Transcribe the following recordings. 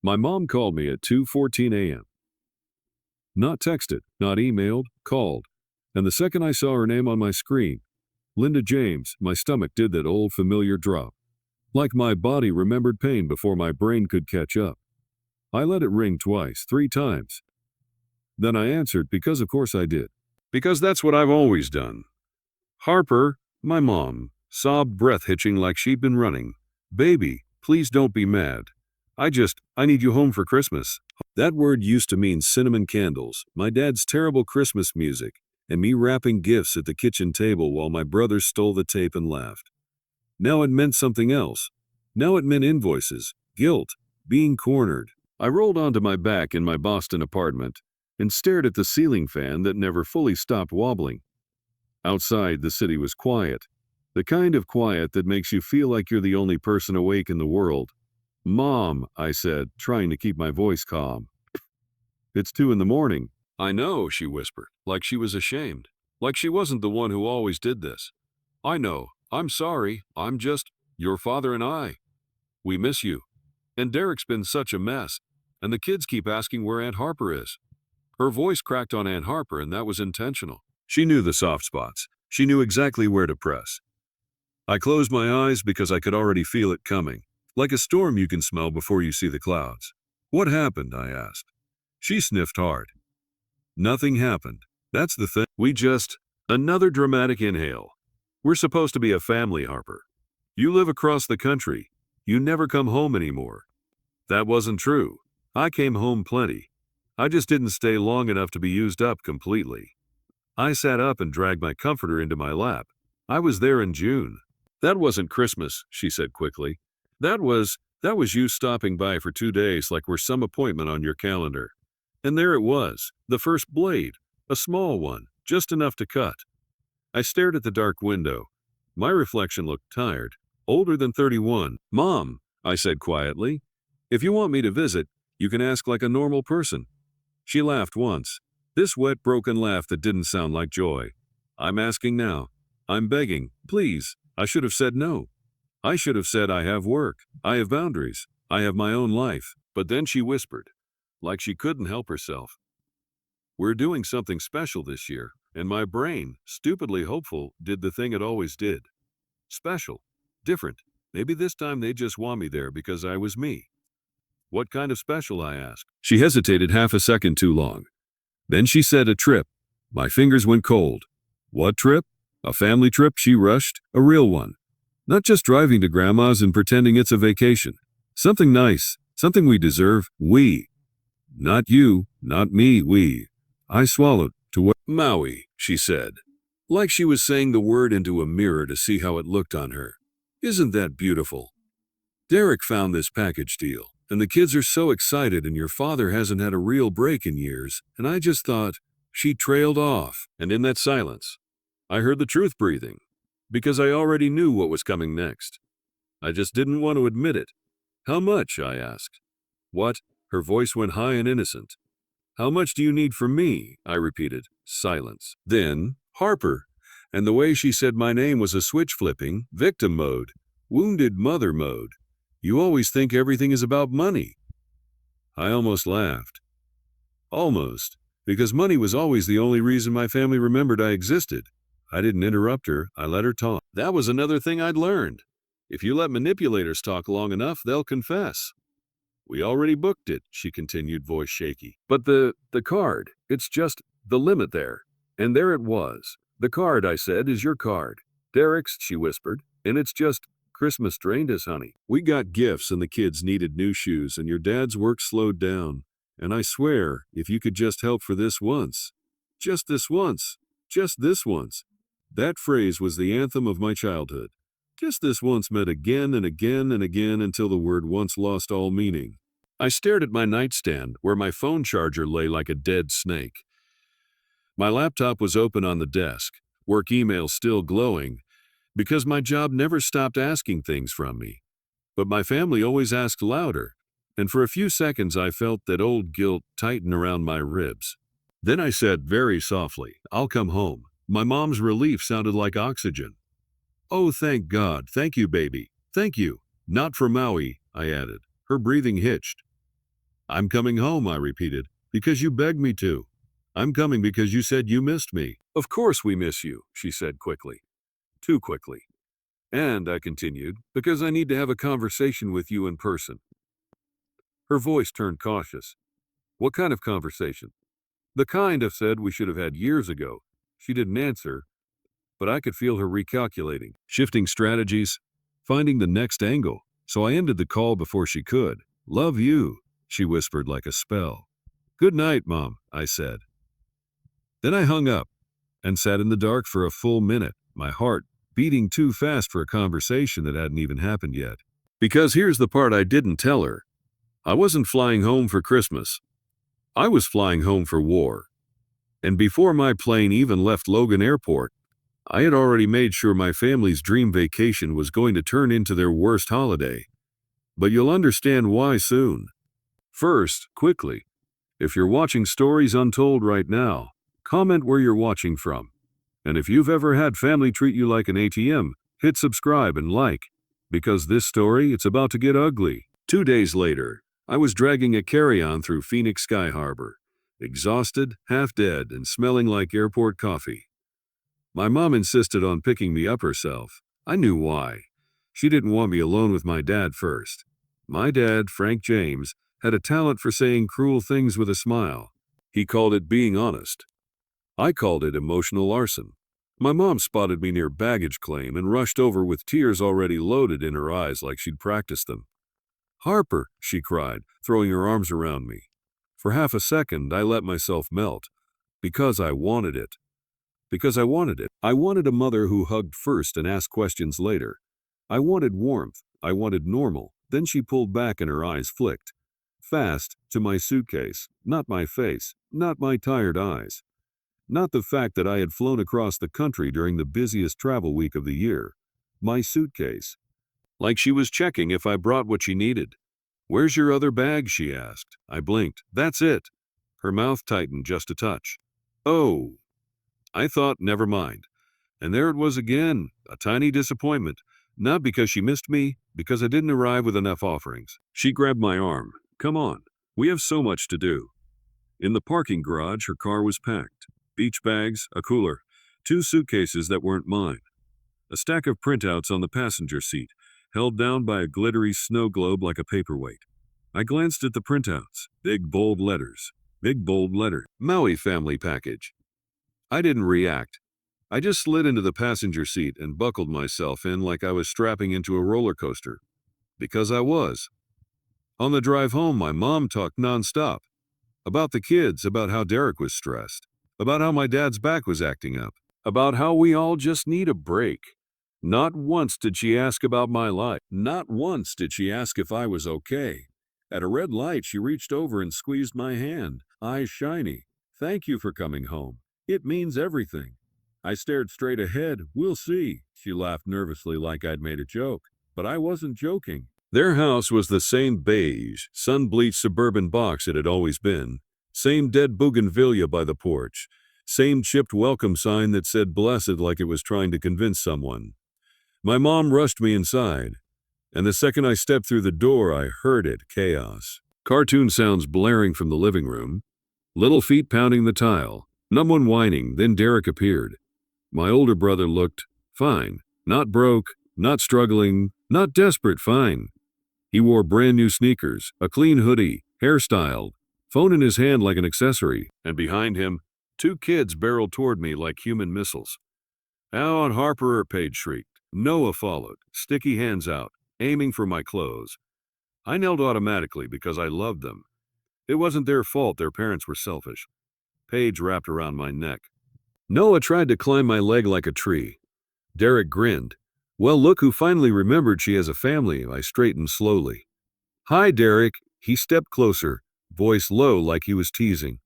My mom called me at 2:14 a.m. Not texted, not emailed, called. And the second I saw her name on my screen, Linda James, my stomach did that old familiar drop. Like my body remembered pain before my brain could catch up. I let it ring twice, 3 times. Then I answered because of course I did. Because that's what I've always done. Harper, my mom, sobbed breath hitching like she'd been running. Baby, please don't be mad. I need you home for Christmas. That word used to mean cinnamon candles, my dad's terrible Christmas music, and me wrapping gifts at the kitchen table while my brothers stole the tape and laughed. Now it meant something else. Now it meant invoices, guilt, being cornered. I rolled onto my back in my Boston apartment and stared at the ceiling fan that never fully stopped wobbling. Outside, the city was quiet. The kind of quiet that makes you feel like you're the only person awake in the world. Mom, I said, trying to keep my voice calm. It's 2 in the morning. I know, she whispered, like she was ashamed. Like she wasn't the one who always did this. I know. I'm sorry. I'm just your father and I. We miss you. And Derek's been such a mess. And the kids keep asking where Aunt Harper is. Her voice cracked on Aunt Harper, and that was intentional. She knew the soft spots. She knew exactly where to press. I closed my eyes because I could already feel it coming. Like a storm you can smell before you see the clouds. What happened? I asked. She sniffed hard. Nothing happened. That's the thing. Another dramatic inhale. We're supposed to be a family, Harper. You live across the country. You never come home anymore. That wasn't true. I came home plenty. I just didn't stay long enough to be used up completely. I sat up and dragged my comforter into my lap. I was there in June. That wasn't Christmas, she said quickly. That was you stopping by for 2 days like we're some appointment on your calendar. And there it was, the first blade, a small one, just enough to cut. I stared at the dark window. My reflection looked tired, older than 31. Mom, I said quietly, if you want me to visit, you can ask like a normal person. She laughed once, this wet, broken laugh that didn't sound like joy. I'm asking now. I'm begging, please. I should have said no. I should have said I have work, I have boundaries, I have my own life. But then she whispered, like she couldn't help herself. We're doing something special this year, and my brain, stupidly hopeful, did the thing it always did. Special, different. Maybe this time they just want me there because I was me. What kind of special? I asked. She hesitated half a second too long. Then she said a trip. My fingers went cold. What trip? A family trip, she rushed. A real one. Not just driving to Grandma's and pretending it's a vacation. Something nice, something we deserve, we. Not you, not me, we. I swallowed. To what? Maui, she said. Like she was saying the word into a mirror to see how it looked on her. Isn't that beautiful? Derek found this package deal, and the kids are so excited and your father hasn't had a real break in years, and I just thought, she trailed off, and in that silence, I heard the truth breathing. Because I already knew what was coming next. I just didn't want to admit it. How much? I asked. What? Her voice went high and innocent. How much do you need from me? I repeated. Silence. Then, Harper. And the way she said my name was a switch flipping, victim mode, wounded mother mode. You always think everything is about money. I almost laughed. Almost. Because money was always the only reason my family remembered I existed. I didn't interrupt her, I let her talk. That was another thing I'd learned. If you let manipulators talk long enough, they'll confess. We already booked it, she continued, voice shaky. But the card, it's just the limit there. And there it was. The card, I said, is your card. Derek's, she whispered, and it's just, Christmas drained us, honey. We got gifts and the kids needed new shoes and your dad's work slowed down. And I swear, if you could just help for this once. Just this once. Just this once. That phrase was the anthem of my childhood. Just this once meant again and again and again until the word once lost all meaning. I stared at my nightstand where my phone charger lay like a dead snake. My laptop was open on the desk, work emails still glowing, because my job never stopped asking things from me. But my family always asked louder, and for a few seconds I felt that old guilt tighten around my ribs. Then I said very softly, I'll come home. My mom's relief sounded like oxygen. Oh, thank God. Thank you, baby. Thank you. Not for Maui, I added. Her breathing hitched. I'm coming home, I repeated, because you begged me to. I'm coming because you said you missed me. Of course we miss you, she said quickly. Too quickly. And, I continued, because I need to have a conversation with you in person. Her voice turned cautious. What kind of conversation? The kind I said we should have had years ago. She didn't answer, but I could feel her recalculating, shifting strategies, finding the next angle. So I ended the call before she could. Love you, she whispered like a spell. Good night, Mom, I said. Then I hung up and sat in the dark for a full minute, my heart beating too fast for a conversation that hadn't even happened yet. Because here's the part I didn't tell her. I wasn't flying home for Christmas. I was flying home for war. And before my plane even left Logan Airport, I had already made sure my family's dream vacation was going to turn into their worst holiday. But you'll understand why soon. First, quickly, if you're watching Stories Untold right now, comment where you're watching from. And if you've ever had family treat you like an ATM, hit subscribe and like. Because this story, it's about to get ugly. 2 days later, I was dragging a carry-on through Phoenix Sky Harbor, exhausted, half dead, and smelling like airport coffee. My mom insisted on picking me up herself. I knew why. She didn't want me alone with my dad first. My dad, Frank James, had a talent for saying cruel things with a smile. He called it being honest. I called it emotional arson. My mom spotted me near baggage claim and rushed over with tears already loaded in her eyes like she'd practiced them. Harper, she cried, throwing her arms around me. For half a second, I let myself melt. Because I wanted it. Because I wanted it. I wanted a mother who hugged first and asked questions later. I wanted warmth. I wanted normal. Then she pulled back and her eyes flicked. Fast, to my suitcase. Not my face. Not my tired eyes. Not the fact that I had flown across the country during the busiest travel week of the year. My suitcase. Like she was checking if I brought what she needed. Where's your other bag? She asked. I blinked. That's it. Her mouth tightened just a touch. Oh. I thought, never mind. And there it was again, a tiny disappointment. Not because she missed me, because I didn't arrive with enough offerings. She grabbed my arm. Come on. We have so much to do. In the parking garage, her car was packed. Beach bags, a cooler, 2 suitcases that weren't mine. A stack of printouts on the passenger seat, held down by a glittery snow globe like a paperweight. I glanced at the printouts. Big bold letters. Big bold letter. Maui family package. I didn't react. I just slid into the passenger seat and buckled myself in like I was strapping into a roller coaster. Because I was. On the drive home, my mom talked nonstop. About the kids, about how Derek was stressed. About how my dad's back was acting up. About how we all just need a break. Not once did she ask about my life. Not once did she ask if I was okay. At a red light, she reached over and squeezed my hand, eyes shiny. Thank you for coming home. It means everything. I stared straight ahead. We'll see. She laughed nervously like I'd made a joke. But I wasn't joking. Their house was the same beige, sun-bleached suburban box it had always been. Same dead bougainvillea by the porch. Same chipped welcome sign that said blessed like it was trying to convince someone. My mom rushed me inside, and the second I stepped through the door, I heard it, chaos. Cartoon sounds blaring from the living room. Little feet pounding the tile. Someone whining, then Derek appeared. My older brother looked fine. Not broke, not struggling, not desperate, fine. He wore brand new sneakers, a clean hoodie, hairstyled, phone in his hand like an accessory, and behind him, 2 kids barreled toward me like human missiles. Out, Harper, Paige shrieked. Noah followed, sticky hands out, aiming for my clothes. I knelt automatically because I loved them. It wasn't their fault their parents were selfish. Paige wrapped around my neck. Noah tried to climb my leg like a tree. Derek grinned. Well, look who finally remembered she has a family. I straightened slowly. Hi, Derek. He stepped closer, voice low like he was teasing.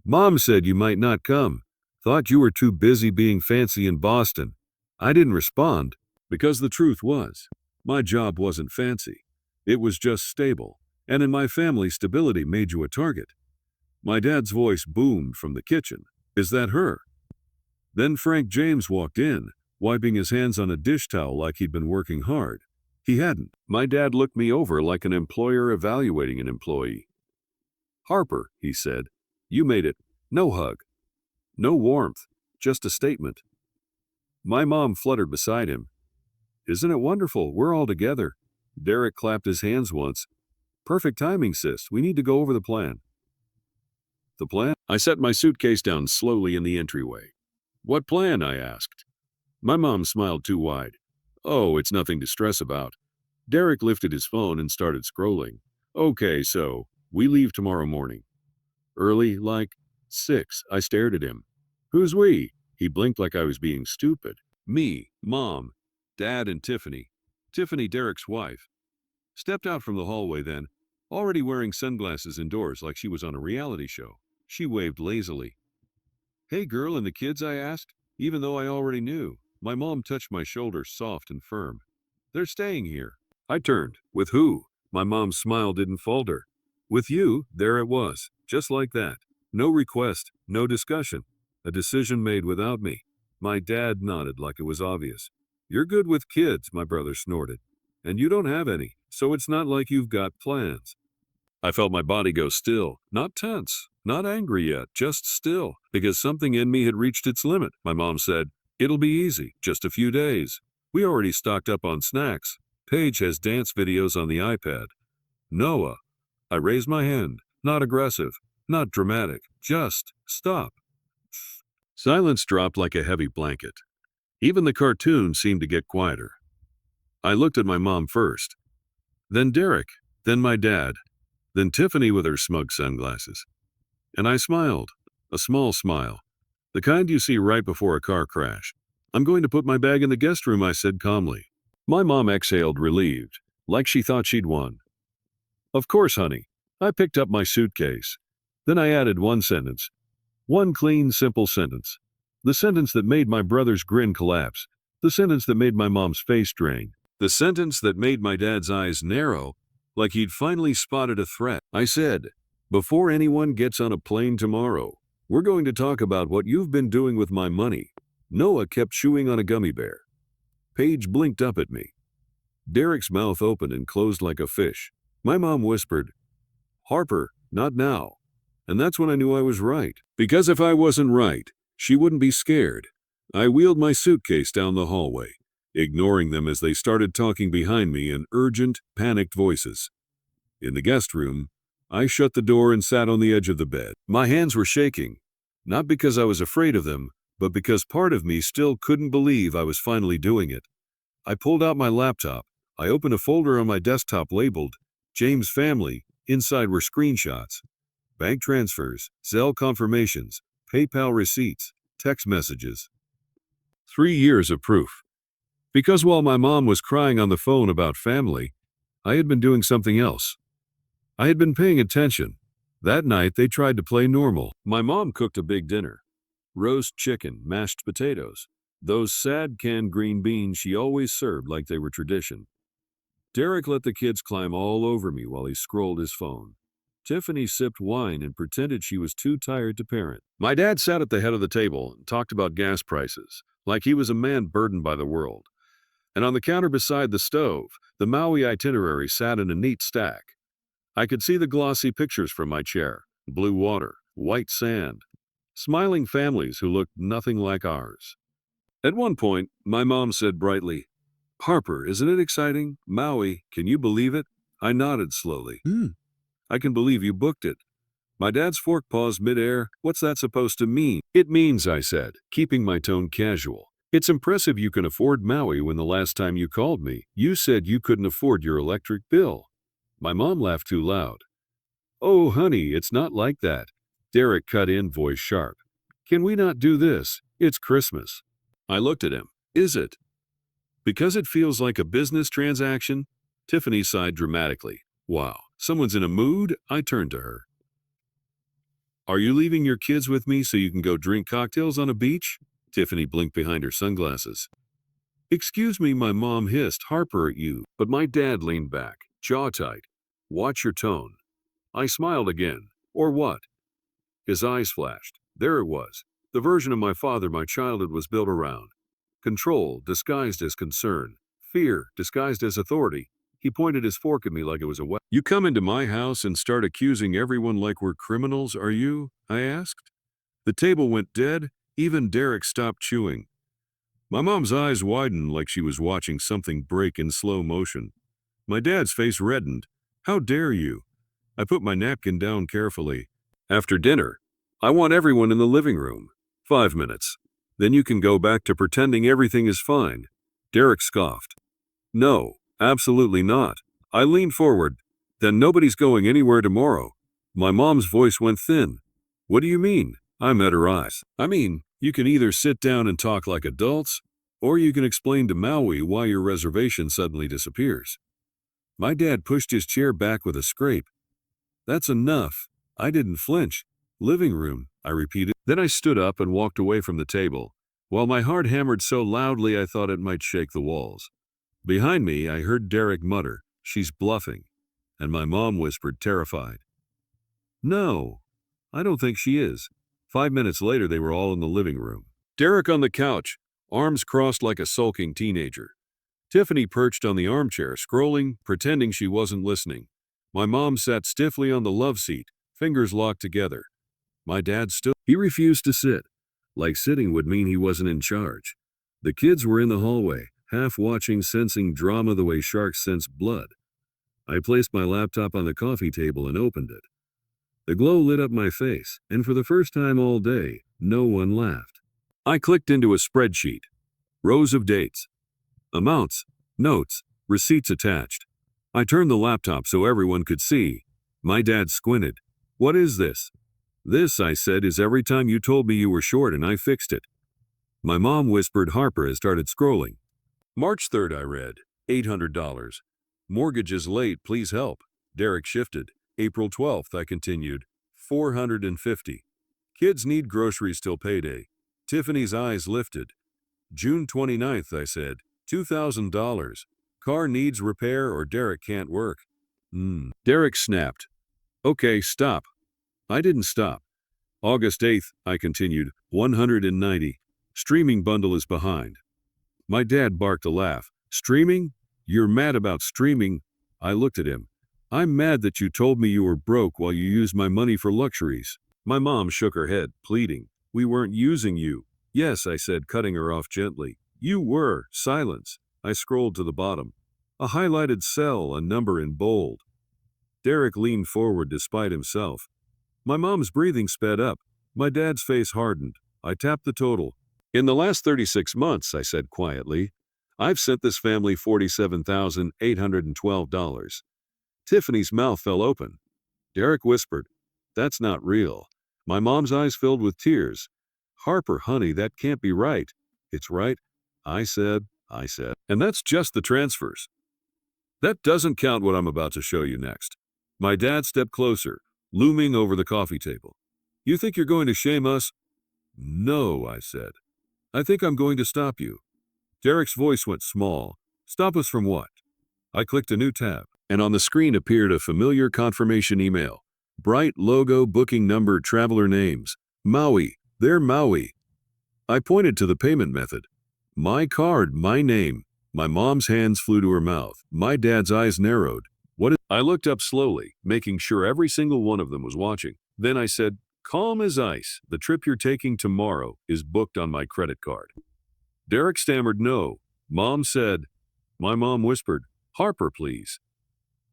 Mom said you might not come. Thought you were too busy being fancy in Boston. I didn't respond, because the truth was, my job wasn't fancy. It was just stable, and in my family, stability made you a target. My dad's voice boomed from the kitchen. Is that her? Then Frank James walked in, wiping his hands on a dish towel like he'd been working hard. He hadn't. My dad looked me over like an employer evaluating an employee. "Harper," he said, "you made it. No hug. No warmth. Just a statement." My mom fluttered beside him. "Isn't it wonderful? We're all together." Derek clapped his hands once. "Perfect timing, sis. We need to go over the plan." "The plan?" I set my suitcase down slowly in the entryway. "What plan?" I asked. My mom smiled too wide. "Oh, it's nothing to stress about." Derek lifted his phone and started scrolling. "Okay, so we leave tomorrow morning." "Early, like 6. I stared at him. "Who's we?" He blinked like I was being stupid. "Me, Mom, Dad, and Tiffany." Tiffany, Derek's wife. Stepped out from the hallway then, already wearing sunglasses indoors like she was on a reality show. She waved lazily. "Hey girl, and the kids?" I asked, even though I already knew. My mom touched my shoulder soft and firm. "They're staying here." I turned. "With who?" My mom's smile didn't falter. "With you." There it was, just like that. No request, no discussion. A decision made without me. My dad nodded like it was obvious. "You're good with kids," my brother snorted. "And you don't have any, so it's not like you've got plans." I felt my body go still, not tense, not angry yet, just still, because something in me had reached its limit. My mom said, "It'll be easy, just a few days. We already stocked up on snacks. Paige has dance videos on the iPad." "Noah." I raised my hand, not aggressive, not dramatic, just stop. Silence dropped like a heavy blanket. Even the cartoon seemed to get quieter. I looked at my mom first, then Derek, then my dad, then Tiffany with her smug sunglasses. And I smiled, a small smile, the kind you see right before a car crash. "I'm going to put my bag in the guest room," I said calmly. My mom exhaled, relieved, like she thought she'd won. "Of course, honey." I picked up my suitcase. Then I added one sentence. One clean, simple sentence. The sentence that made my brother's grin collapse. The sentence that made my mom's face drain. The sentence that made my dad's eyes narrow, like he'd finally spotted a threat. I said, "Before anyone gets on a plane tomorrow, we're going to talk about what you've been doing with my money." Noah kept chewing on a gummy bear. Paige blinked up at me. Derek's mouth opened and closed like a fish. My mom whispered, "Harper, not now." And that's when I knew I was right. Because if I wasn't right, she wouldn't be scared. I wheeled my suitcase down the hallway, ignoring them as they started talking behind me in urgent, panicked voices. In the guest room, I shut the door and sat on the edge of the bed. My hands were shaking, not because I was afraid of them, but because part of me still couldn't believe I was finally doing it. I pulled out my laptop. I opened a folder on my desktop labeled James Family. Inside were screenshots, bank transfers, Zelle confirmations, PayPal receipts, text messages. 3 years of proof. Because while my mom was crying on the phone about family, I had been doing something else. I had been paying attention. That night, they tried to play normal. My mom cooked a big dinner. Roast chicken, mashed potatoes. Those sad canned green beans she always served like they were tradition. Derek let the kids climb all over me while he scrolled his phone. Tiffany sipped wine and pretended she was too tired to parent. My dad sat at the head of the table and talked about gas prices, like he was a man burdened by the world. And on the counter beside the stove, the Maui itinerary sat in a neat stack. I could see the glossy pictures from my chair: blue water, white sand, smiling families who looked nothing like ours. At one point, my mom said brightly, "Harper, isn't it exciting? Maui, can you believe it?" I nodded slowly. "I can believe you booked it." My dad's fork paused midair. "What's that supposed to mean?" "It means," I said, keeping my tone casual, "it's impressive you can afford Maui when the last time you called me, you said you couldn't afford your electric bill." My mom laughed too loud. "Oh, honey, it's not like that." Derek cut in, voice sharp. "Can we not do this? It's Christmas." I looked at him. "Is it? Because it feels like a business transaction?" Tiffany sighed dramatically. "Wow, someone's in a mood?" I turned to her. "Are you leaving your kids with me so you can go drink cocktails on a beach?" Tiffany blinked behind her sunglasses. "Excuse me," my mom hissed, "Harper at you." But my dad leaned back, jaw tight. "Watch your tone." I smiled again. "Or what?" His eyes flashed. There it was. The version of my father my childhood was built around. Control disguised as concern. Fear disguised as authority. He pointed his fork at me like it was a weapon. You come into my house and start accusing everyone like we're criminals, are you? I asked. The table went dead. Even Derek stopped chewing. My mom's eyes widened like she was watching something break in slow motion. My dad's face reddened. How dare you? I put my napkin down carefully. After dinner, I want everyone in the living room. 5 minutes. Then you can go back to pretending everything is fine. Derek scoffed. No, absolutely not. I leaned forward. Then nobody's going anywhere tomorrow. My mom's voice went thin. What do you mean? I met her eyes. I mean, you can either sit down and talk like adults, or you can explain to Maui why your reservation suddenly disappears. My dad pushed his chair back with a scrape. That's enough. I didn't flinch. Living room, I repeated. Then I stood up and walked away from the table, while my heart hammered so loudly I thought it might shake the walls. Behind me, I heard Derek mutter, "She's bluffing," and my mom whispered, terrified, "No, I don't think she is." 5 minutes later, they were all in the living room. Derek on the couch, arms crossed like a sulking teenager. Tiffany perched on the armchair, scrolling, pretending she wasn't listening. My mom sat stiffly on the love seat, fingers locked together. My dad stood. He refused to sit, like sitting would mean he wasn't in charge. The kids were in the hallway, half watching, sensing drama the way sharks sense blood. I placed my laptop on the coffee table and opened it. The glow lit up my face, and for the first time all day, no one laughed. I clicked into a spreadsheet. Rows of dates, amounts, notes, receipts attached. I turned the laptop so everyone could see. My dad squinted. "What is this?" "This," I said, "is every time you told me you were short and I fixed it." My mom whispered Harper and started scrolling. March 3rd, I read. $800. Mortgage is late, please help. Derek shifted. April 12th, I continued. 450. Kids need groceries till payday. Tiffany's eyes lifted. June 29th, I said. $2,000. Car needs repair or Derek can't work. Derek snapped. Okay, stop. I didn't stop. August 8th, I continued. 190. Streaming bundle is behind. My dad barked a laugh. Streaming? You're mad about streaming? I looked at him. I'm mad that you told me you were broke while you used my money for luxuries. My mom shook her head, pleading. We weren't using you. Yes, I said, cutting her off gently. You were. Silence. I scrolled to the bottom. A highlighted cell, a number in bold. Derek leaned forward despite himself. My mom's breathing sped up. My dad's face hardened. I tapped the total. In the last 36 months, I said quietly, I've sent this family $47,812. Tiffany's mouth fell open. Derek whispered, That's not real. My mom's eyes filled with tears. Harper, honey, that can't be right. It's right, I said. And that's just the transfers. That doesn't count what I'm about to show you next. My dad stepped closer, looming over the coffee table. You think you're going to shame us? No, I said. I think I'm going to stop you. Derek's voice went small. Stop us from what? I clicked a new tab, and on the screen appeared a familiar confirmation email. Bright logo, booking number, traveler names. Maui. They're Maui. I pointed to the payment method. My card, my name. My mom's hands flew to her mouth. My dad's eyes narrowed. I looked up slowly, making sure every single one of them was watching. Then I said, Calm as ice. The trip you're taking tomorrow is booked on my credit card. Derek stammered no. Mom said. My mom whispered, Harper, please.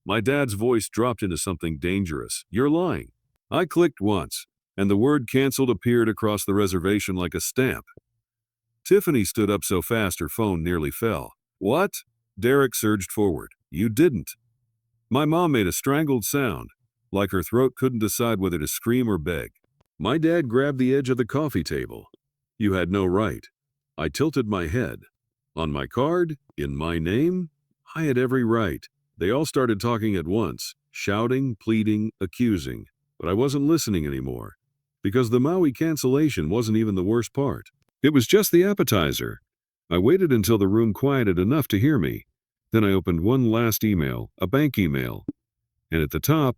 My dad's voice dropped into something dangerous. You're lying. I clicked once, and the word canceled appeared across the reservation like a stamp. Tiffany stood up so fast her phone nearly fell. What? Derek surged forward. You didn't. My mom made a strangled sound, like her throat couldn't decide whether to scream or beg. My dad grabbed the edge of the coffee table. You had no right. I tilted my head. On my card? In my name? I had every right. They all started talking at once, shouting, pleading, accusing. But I wasn't listening anymore, because the Maui cancellation wasn't even the worst part. It was just the appetizer. I waited until the room quieted enough to hear me. Then I opened one last email, a bank email. And at the top,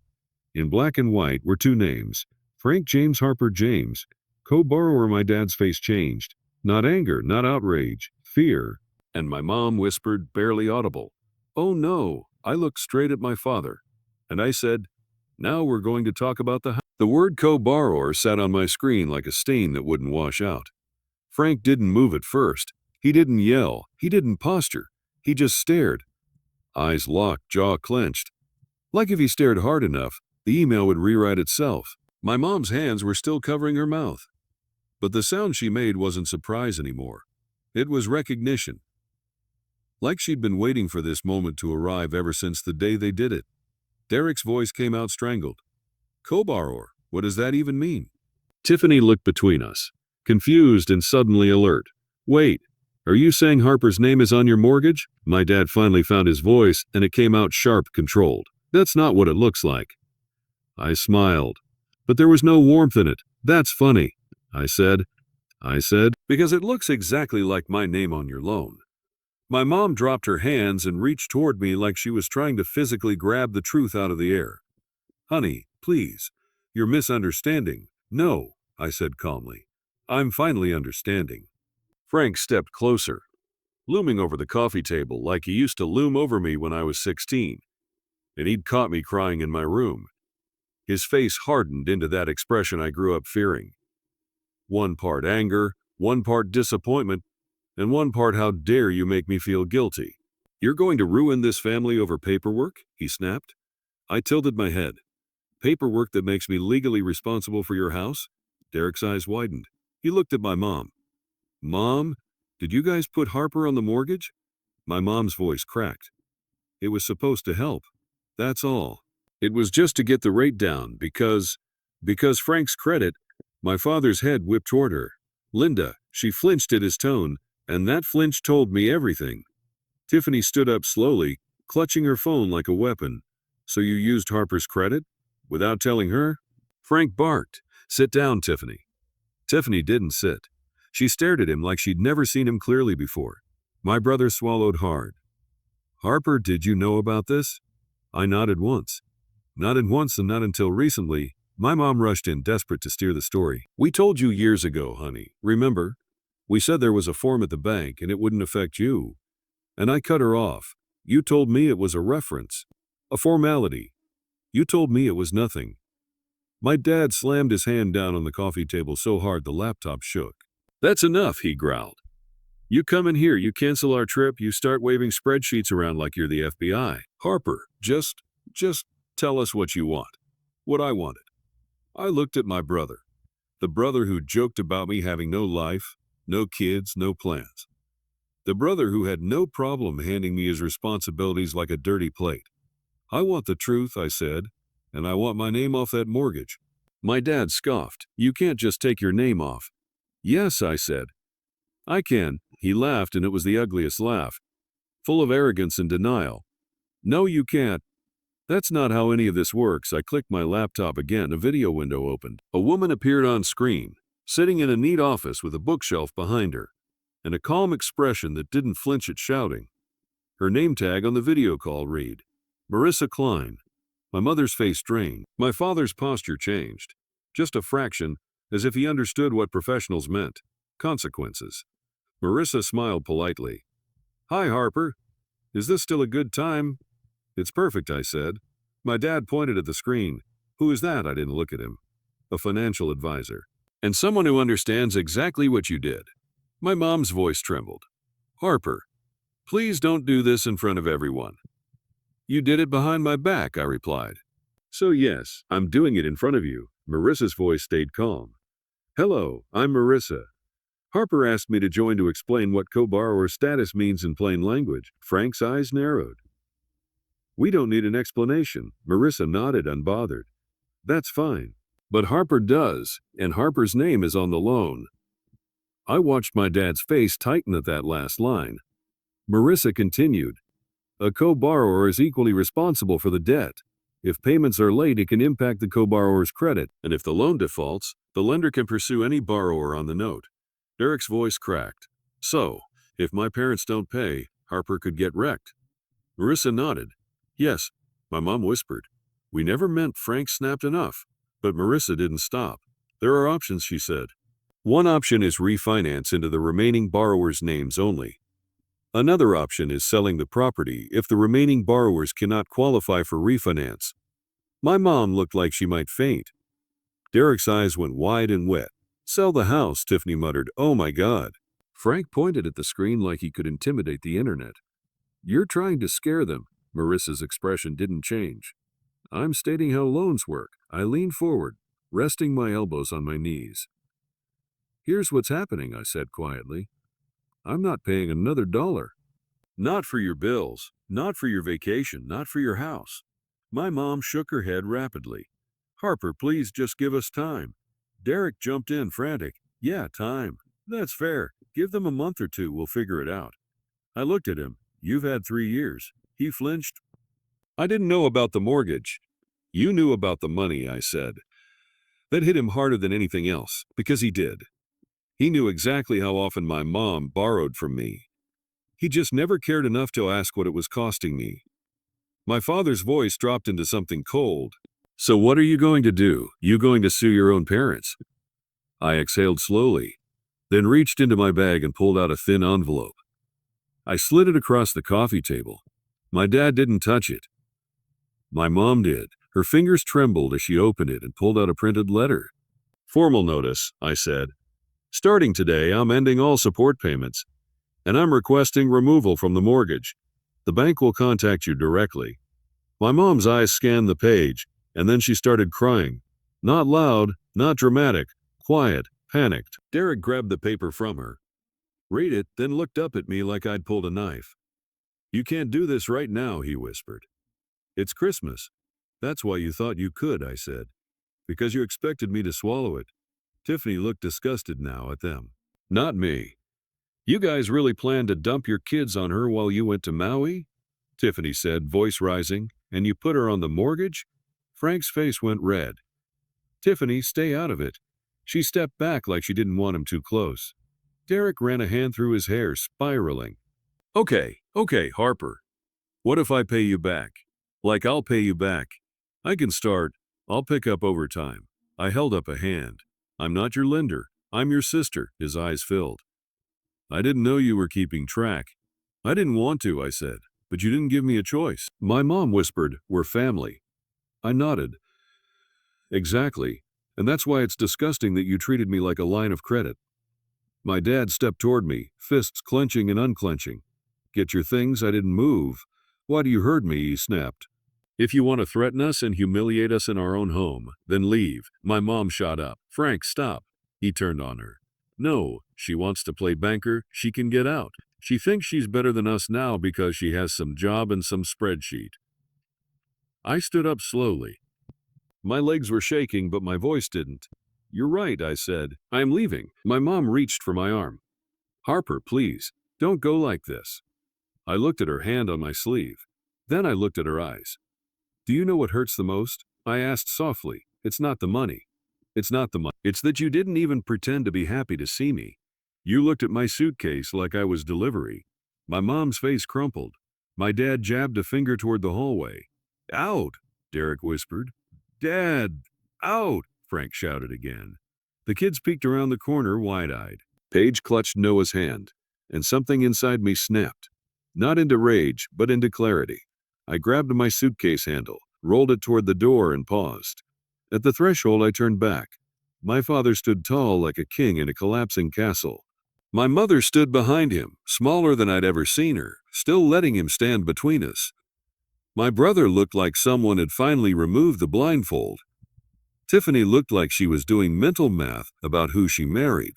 in black and white, were two names. Frank James Harper James. Co-borrower. My dad's face changed. Not anger, not outrage, fear. And my mom whispered, barely audible, Oh no. I looked straight at my father, and I said, "Now we're going to talk about the house." The word co-borrower sat on my screen like a stain that wouldn't wash out. Frank didn't move at first. He didn't yell. He didn't posture. He just stared. Eyes locked, jaw clenched. Like if he stared hard enough, the email would rewrite itself. My mom's hands were still covering her mouth. But the sound she made wasn't surprise anymore. It was recognition. Like she'd been waiting for this moment to arrive ever since the day they did it. Derek's voice came out strangled. Co-borrower, what does that even mean? Tiffany looked between us, confused and suddenly alert. Wait, are you saying Harper's name is on your mortgage? My dad finally found his voice, and it came out sharp, controlled. That's not what it looks like. I smiled, but there was no warmth in it. That's funny, I said, because it looks exactly like my name on your loan. My mom dropped her hands and reached toward me like she was trying to physically grab the truth out of the air. Honey, please, you're misunderstanding. No, I said calmly. I'm finally understanding. Frank stepped closer, looming over the coffee table like he used to loom over me when I was 16, and he'd caught me crying in my room. His face hardened into that expression I grew up fearing. One part anger, one part disappointment, and one part how dare you make me feel guilty. You're going to ruin this family over paperwork? He snapped. I tilted my head. Paperwork that makes me legally responsible for your house? Derek's eyes widened. He looked at my mom. Mom, did you guys put Harper on the mortgage? My mom's voice cracked. It was supposed to help. That's all. It was just to get the rate down because Frank's credit. My father's head whipped toward her. Linda, she flinched at his tone, and that flinch told me everything. Tiffany stood up slowly, clutching her phone like a weapon. So you used Harper's credit? Without telling her? Frank barked. Sit down, Tiffany. Tiffany didn't sit. She stared at him like she'd never seen him clearly before. My brother swallowed hard. Harper, did you know about this? I nodded once. Nodded once and not until recently. My mom rushed in, desperate to steer the story. We told you years ago, honey. Remember? We said there was a form at the bank and it wouldn't affect you. And I cut her off. You told me it was a reference. A formality. You told me it was nothing. My dad slammed his hand down on the coffee table so hard the laptop shook. That's enough, he growled. You come in here, you cancel our trip, you start waving spreadsheets around like you're the FBI. Harper, just tell us what you want. What I wanted. I looked at my brother. The brother who joked about me having no life, no kids, no plans. The brother who had no problem handing me his responsibilities like a dirty plate. I want the truth, I said, and I want my name off that mortgage. My dad scoffed. You can't just take your name off. Yes, I said. I can. He laughed, and it was the ugliest laugh, full of arrogance and denial. No, you can't. That's not how any of this works. I clicked my laptop again. A video window opened. A woman appeared on screen, sitting in a neat office with a bookshelf behind her, and a calm expression that didn't flinch at shouting. Her name tag on the video call read, Marissa Klein. My mother's face drained. My father's posture changed, just a fraction, as if he understood what professionals meant. Consequences. Marissa smiled politely. Hi, Harper. Is this still a good time? It's perfect, I said. My dad pointed at the screen. Who is that? I didn't look at him. A financial advisor. And someone who understands exactly what you did. My mom's voice trembled. Harper, please don't do this in front of everyone. You did it behind my back, I replied. So yes, I'm doing it in front of you. Marissa's voice stayed calm. Hello, I'm Marissa. Harper asked me to join to explain what co-borrower status means in plain language. Frank's eyes narrowed. We don't need an explanation. Marissa nodded, unbothered. That's fine. But Harper does, and Harper's name is on the loan. I watched my dad's face tighten at that last line. Marissa continued. A co-borrower is equally responsible for the debt. If payments are late, it can impact the co-borrower's credit, and if the loan defaults, the lender can pursue any borrower on the note. Derek's voice cracked. So, if my parents don't pay, Harper could get wrecked. Marissa nodded. Yes, my mom whispered. We never meant Frank snapped enough. But Marissa didn't stop. There are options, she said. One option is refinance into the remaining borrower's names only. Another option is selling the property if the remaining borrowers cannot qualify for refinance. My mom looked like she might faint. Derek's eyes went wide and wet. Sell the house, Tiffany muttered. Oh my God. Frank pointed at the screen like he could intimidate the internet. You're trying to scare them. Marissa's expression didn't change. I'm stating how loans work. I leaned forward, resting my elbows on my knees. Here's what's happening, I said quietly. I'm not paying another dollar. Not for your bills, not for your vacation, not for your house. My mom shook her head rapidly. Harper, please just give us time. Derek jumped in, frantic. Yeah, time. That's fair. Give them a month or two, we'll figure it out. I looked at him. You've had 3 years. He flinched. I didn't know about the mortgage. You knew about the money, I said. That hit him harder than anything else, because he did. He knew exactly how often my mom borrowed from me. He just never cared enough to ask what it was costing me. My father's voice dropped into something cold. So what are you going to do? You going to sue your own parents? I exhaled slowly, then reached into my bag and pulled out a thin envelope. I slid it across the coffee table. My dad didn't touch it. My mom did. Her fingers trembled as she opened it and pulled out a printed letter. Formal notice, I said. Starting today, I'm ending all support payments, and I'm requesting removal from the mortgage. The bank will contact you directly. My mom's eyes scanned the page, and then she started crying. Not loud, not dramatic, quiet, panicked. Derek grabbed the paper from her. Read it, then looked up at me like I'd pulled a knife. You can't do this right now, he whispered. It's Christmas. That's why you thought you could, I said. Because you expected me to swallow it. Tiffany looked disgusted now at them. Not me. You guys really planned to dump your kids on her while you went to Maui? Tiffany said, voice rising. And you put her on the mortgage? Frank's face went red. Tiffany, stay out of it. She stepped back like she didn't want him too close. Derek ran a hand through his hair, spiraling. Okay, Harper. What if I pay you back? Like I'll pay you back. I can start. I'll pick up overtime. I held up a hand. I'm not your lender. I'm your sister. His eyes filled. I didn't know you were keeping track. I didn't want to, I said, but you didn't give me a choice. My mom whispered, we're family. I nodded. Exactly. And that's why it's disgusting that you treated me like a line of credit. My dad stepped toward me, fists clenching and unclenching. Get your things, I didn't move. Why do you hurt me, he snapped. If you want to threaten us and humiliate us in our own home, then leave. My mom shot up. Frank, stop. He turned on her. No, she wants to play banker. She can get out. She thinks she's better than us now because she has some job and some spreadsheet. I stood up slowly. My legs were shaking, but my voice didn't. You're right, I said. I am leaving. My mom reached for my arm. Harper, please, don't go like this. I looked at her hand on my sleeve. Then I looked at her eyes. Do you know what hurts the most? I asked softly. It's not the money. It's not the money. It's that you didn't even pretend to be happy to see me. You looked at my suitcase like I was delivery. My mom's face crumpled. My dad jabbed a finger toward the hallway. Out, Derek whispered. Dad, out, Frank shouted again. The kids peeked around the corner wide-eyed. Paige clutched Noah's hand, and something inside me snapped. Not into rage, but into clarity. I grabbed my suitcase handle, rolled it toward the door, and paused. At the threshold, I turned back. My father stood tall like a king in a collapsing castle. My mother stood behind him, smaller than I'd ever seen her, still letting him stand between us. My brother looked like someone had finally removed the blindfold. Tiffany looked like she was doing mental math about who she married.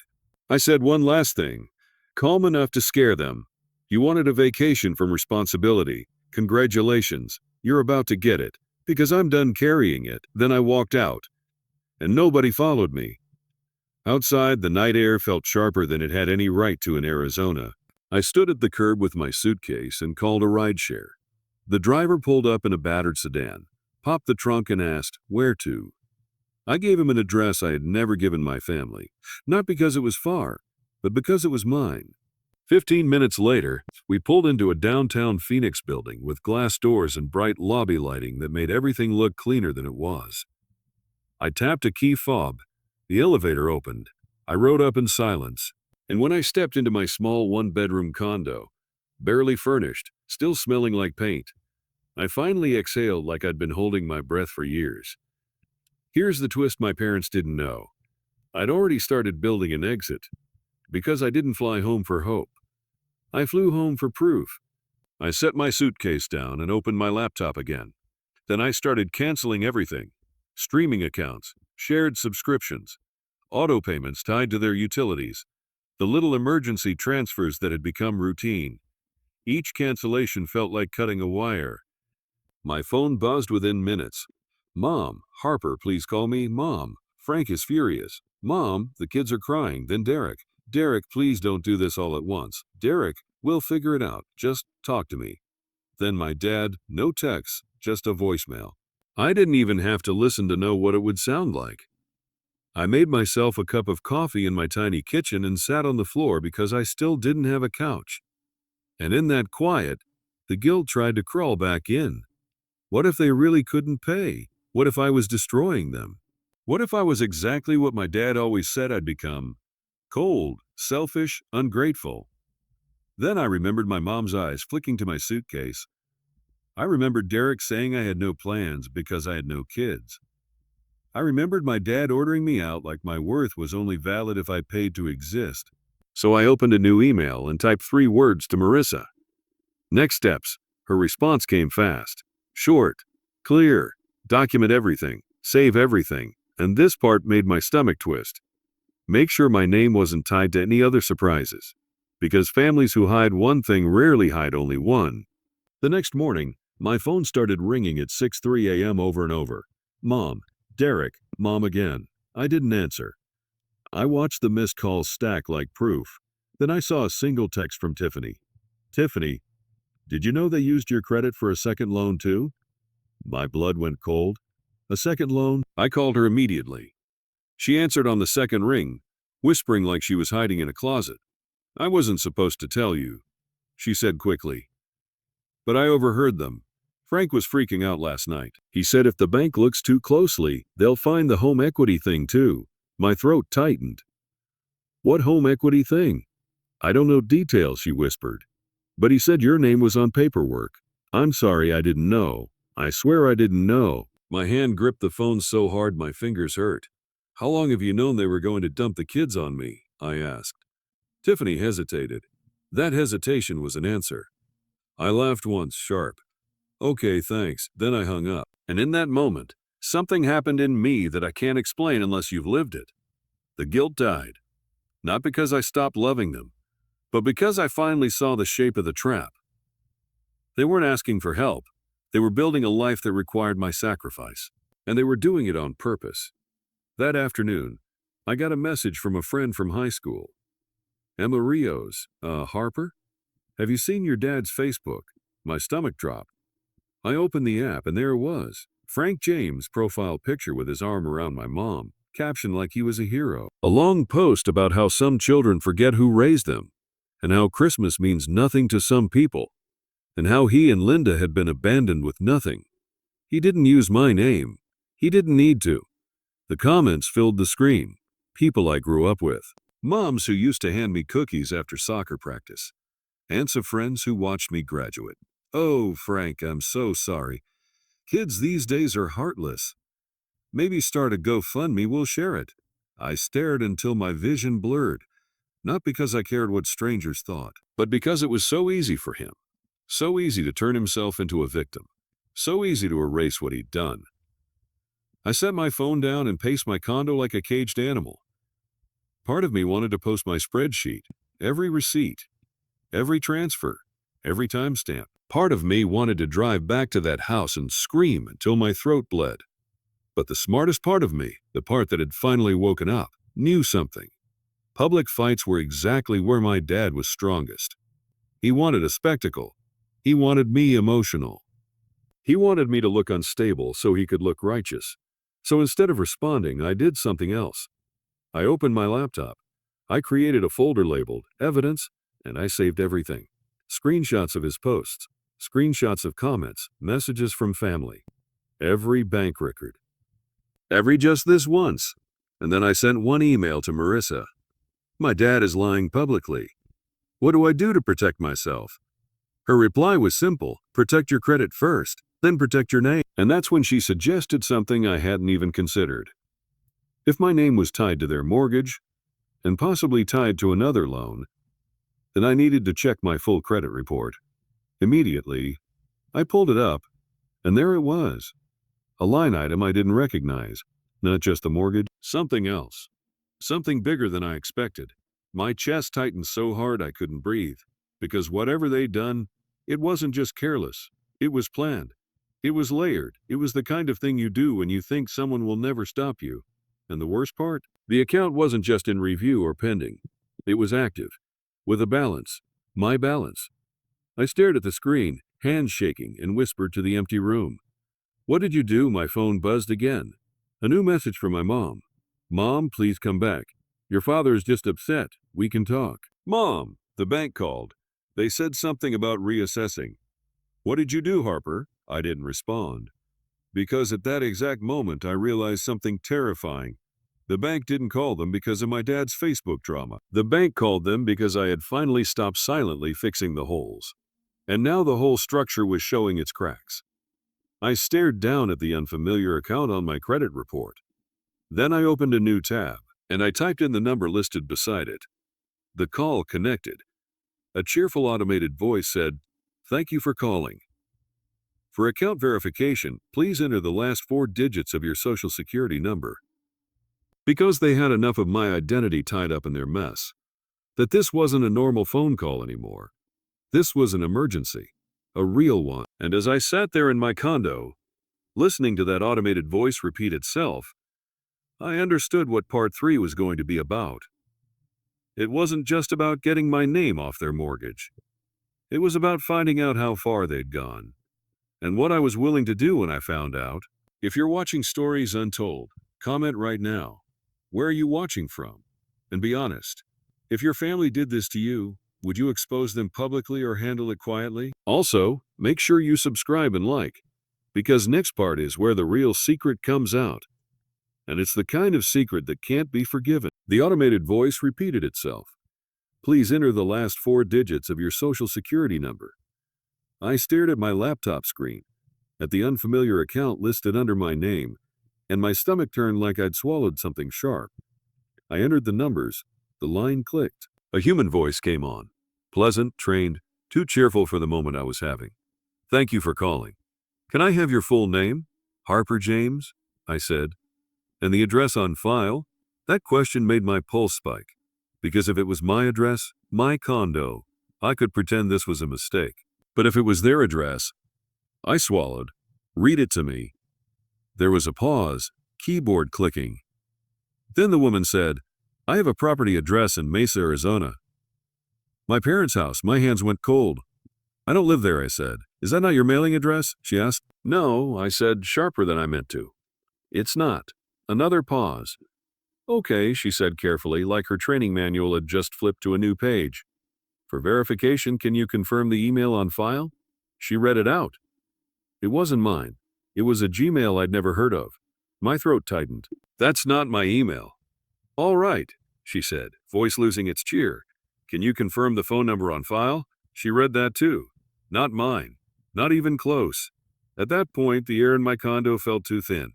I said one last thing, calm enough to scare them. You wanted a vacation from responsibility. Congratulations, you're about to get it, because I'm done carrying it. Then I walked out, and nobody followed me. Outside, the night air felt sharper than it had any right to in Arizona. I stood at the curb with my suitcase and called a rideshare. The driver pulled up in a battered sedan, popped the trunk and asked, where to? I gave him an address I had never given my family, not because it was far, but because it was mine. 15 minutes later, we pulled into a downtown Phoenix building with glass doors and bright lobby lighting that made everything look cleaner than it was. I tapped a key fob. The elevator opened. I rode up in silence, and when I stepped into my small one-bedroom condo, barely furnished, still smelling like paint. I finally exhaled like I'd been holding my breath for years. Here's the twist my parents didn't know. I'd already started building an exit. Because I didn't fly home for hope. I flew home for proof. I set my suitcase down and opened my laptop again. Then I started canceling everything. Streaming accounts, shared subscriptions, auto payments tied to their utilities, the little emergency transfers that had become routine. Each cancellation felt like cutting a wire. My phone buzzed within minutes. Mom, Harper, please call me. Mom, Frank is furious. Mom, the kids are crying. Then Derek. Derek, please don't do this all at once. Derek, we'll figure it out. Just talk to me. Then my dad, no texts, just a voicemail. I didn't even have to listen to know what it would sound like. I made myself a cup of coffee in my tiny kitchen and sat on the floor because I still didn't have a couch. And in that quiet, the guilt tried to crawl back in. What if they really couldn't pay? What if I was destroying them? What if I was exactly what my dad always said I'd become? Cold, selfish, ungrateful. Then I remembered my mom's eyes flicking to my suitcase. I remembered Derek saying I had no plans because I had no kids. I remembered my dad ordering me out like my worth was only valid if I paid to exist. So I opened a new email and typed 3 words to Marissa. Next steps. Her response came fast. Short, clear, document everything, save everything, and this part made my stomach twist. Make sure my name wasn't tied to any other surprises. Because families who hide one thing rarely hide only one. The next morning, my phone started ringing at 6:03 a.m. over and over. Mom, Derek, Mom again. I didn't answer. I watched the missed calls stack like proof. Then I saw a single text from Tiffany. Tiffany, did you know they used your credit for a second loan too? My blood went cold. A second loan? I called her immediately. She answered on the second ring, whispering like she was hiding in a closet. I wasn't supposed to tell you, she said quickly. But I overheard them. Frank was freaking out last night. He said if the bank looks too closely, they'll find the home equity thing too. My throat tightened. What home equity thing? I don't know details, she whispered. But he said your name was on paperwork. I'm sorry, I didn't know. I swear I didn't know. My hand gripped the phone so hard my fingers hurt. How long have you known they were going to dump the kids on me? I asked. Tiffany hesitated. That hesitation was an answer. I laughed once, sharp. Okay, thanks. Then I hung up. And in that moment, something happened in me that I can't explain unless you've lived it. The guilt died. Not because I stopped loving them, but because I finally saw the shape of the trap. They weren't asking for help. They were building a life that required my sacrifice. And they were doing it on purpose. That afternoon, I got a message from a friend from high school. Emma Rios, Harper? Have you seen your dad's Facebook? My stomach dropped. I opened the app and there it was. Frank James' profile picture with his arm around my mom, captioned like he was a hero. A long post about how some children forget who raised them, and how Christmas means nothing to some people, and how he and Linda had been abandoned with nothing. He didn't use my name. He didn't need to. The comments filled the screen. People I grew up with. Moms who used to hand me cookies after soccer practice. Aunts of friends who watched me graduate. Oh, Frank, I'm so sorry. Kids these days are heartless. Maybe start a GoFundMe, we'll share it. I stared until my vision blurred. Not because I cared what strangers thought, but because it was so easy for him. So easy to turn himself into a victim. So easy to erase what he'd done. I set my phone down and paced my condo like a caged animal. Part of me wanted to post my spreadsheet, every receipt, every transfer, every timestamp. Part of me wanted to drive back to that house and scream until my throat bled. But the smartest part of me, the part that had finally woken up, knew something. Public fights were exactly where my dad was strongest. He wanted a spectacle. He wanted me emotional. He wanted me to look unstable so he could look righteous. So instead of responding, I did something else. I opened my laptop. I created a folder labeled Evidence, and I saved everything. Screenshots of his posts, screenshots of comments, messages from family. Every bank record. Every just this once. And then I sent one email to Marissa. My dad is lying publicly. What do I do to protect myself? Her reply was simple: protect your credit first, then protect your name. And that's when she suggested something I hadn't even considered. If my name was tied to their mortgage, and possibly tied to another loan, then I needed to check my full credit report. Immediately, I pulled it up, and there it was. A line item I didn't recognize. Not just the mortgage, something else. Something bigger than I expected. My chest tightened so hard I couldn't breathe. Because whatever they'd done, it wasn't just careless. It was planned. It was layered. It was the kind of thing you do when you think someone will never stop you. And the worst part? The account wasn't just in review or pending. It was active. With a balance. My balance. I stared at the screen, hands shaking, and whispered to the empty room. "What did you do?" My phone buzzed again. A new message from my mom. "Mom, please come back. Your father is just upset. We can talk." "Mom!" The bank called. They said something about reassessing. "What did you do, Harper?" I didn't respond. Because at that exact moment I realized something terrifying. The bank didn't call them because of my dad's Facebook drama. The bank called them because I had finally stopped silently fixing the holes. And now the whole structure was showing its cracks. I stared down at the unfamiliar account on my credit report. Then I opened a new tab, and I typed in the number listed beside it. The call connected. A cheerful automated voice said, "Thank you for calling. For account verification, please enter the last 4 digits of your social security number." Because they had enough of my identity tied up in their mess, that this wasn't a normal phone call anymore. This was an emergency, a real one. And as I sat there in my condo, listening to that automated voice repeat itself, I understood what part 3 was going to be about. It wasn't just about getting my name off their mortgage. It was about finding out how far they'd gone, and what I was willing to do when I found out. If you're watching Stories Untold, comment right now. Where are you watching from? And be honest. If your family did this to you, would you expose them publicly or handle it quietly? Also, make sure you subscribe and like, because next part is where the real secret comes out. And it's the kind of secret that can't be forgiven. The automated voice repeated itself. "Please enter the last 4 digits of your social security number." I stared at my laptop screen, at the unfamiliar account listed under my name, and my stomach turned like I'd swallowed something sharp. I entered the numbers. The line clicked. A human voice came on. Pleasant, trained, too cheerful for the moment I was having. "Thank you for calling. Can I have your full name?" "Harper James," I said. "And the address on file?" That question made my pulse spike. Because if it was my address, my condo, I could pretend this was a mistake. But if it was their address, I swallowed. "Read it to me." There was a pause, keyboard clicking. Then the woman said, "I have a property address in Mesa, Arizona." "My parents' house." My hands went cold. "I don't live there," I said. "Is that not your mailing address?" she asked. "No," I said, sharper than I meant to. "It's not." Another pause. "Okay," she said carefully, like her training manual had just flipped to a new page. "For verification, can you confirm the email on file?" She read it out. It wasn't mine. It was a Gmail I'd never heard of. My throat tightened. "That's not my email." "All right," she said, voice losing its cheer. "Can you confirm the phone number on file?" She read that too. Not mine. Not even close. At that point, the air in my condo felt too thin.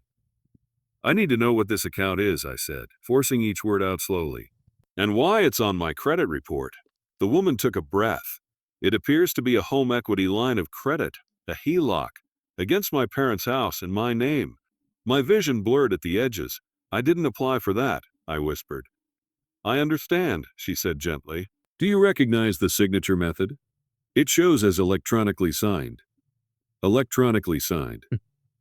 "I need to know what this account is," I said, forcing each word out slowly. "And why it's on my credit report." The woman took a breath. "It appears to be a home equity line of credit, a HELOC, against my parents' house in my name." My vision blurred at the edges. "I didn't apply for that," I whispered. "I understand," she said gently. "Do you recognize the signature method? It shows as electronically signed." Electronically signed.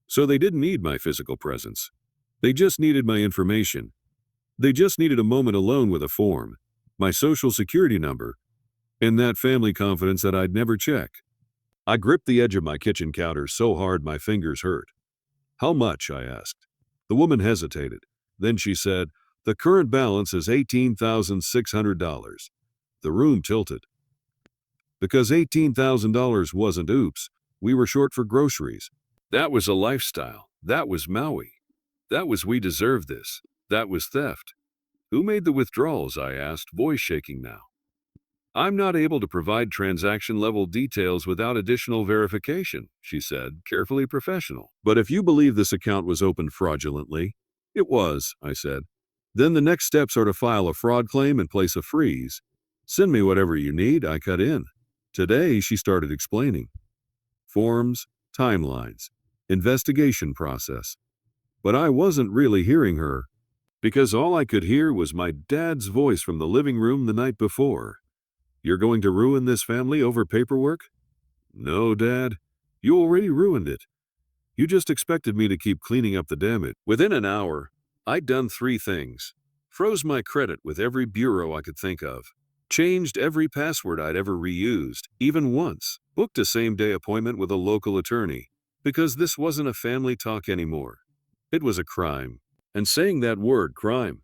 So they didn't need my physical presence. They just needed my information. They just needed a moment alone with a form, my social security number, and that family confidence that I'd never check. I gripped the edge of my kitchen counter so hard my fingers hurt. "How much?" I asked. The woman hesitated. Then she said, "The current balance is $18,600. The room tilted. Because $18,000 wasn't oops, we were short for groceries. That was a lifestyle. That was Maui. That was we deserve this. That was theft. "Who made the withdrawals?" I asked, voice shaking now. I'm not able to provide transaction-level details without additional verification, she said, carefully professional. But if you believe this account was opened fraudulently, it was, I said. Then the next steps are to file a fraud claim and place a freeze. Send me whatever you need, I cut in. Today, she started explaining. Forms, timelines, investigation process. But I wasn't really hearing her, because all I could hear was my dad's voice from the living room the night before. You're going to ruin this family over paperwork? No, Dad. You already ruined it. You just expected me to keep cleaning up the damage. Within an hour, I'd done 3 things. Froze my credit with every bureau I could think of. Changed every password I'd ever reused, even once. Booked a same-day appointment with a local attorney, because this wasn't a family talk anymore. It was a crime. And saying that word, crime,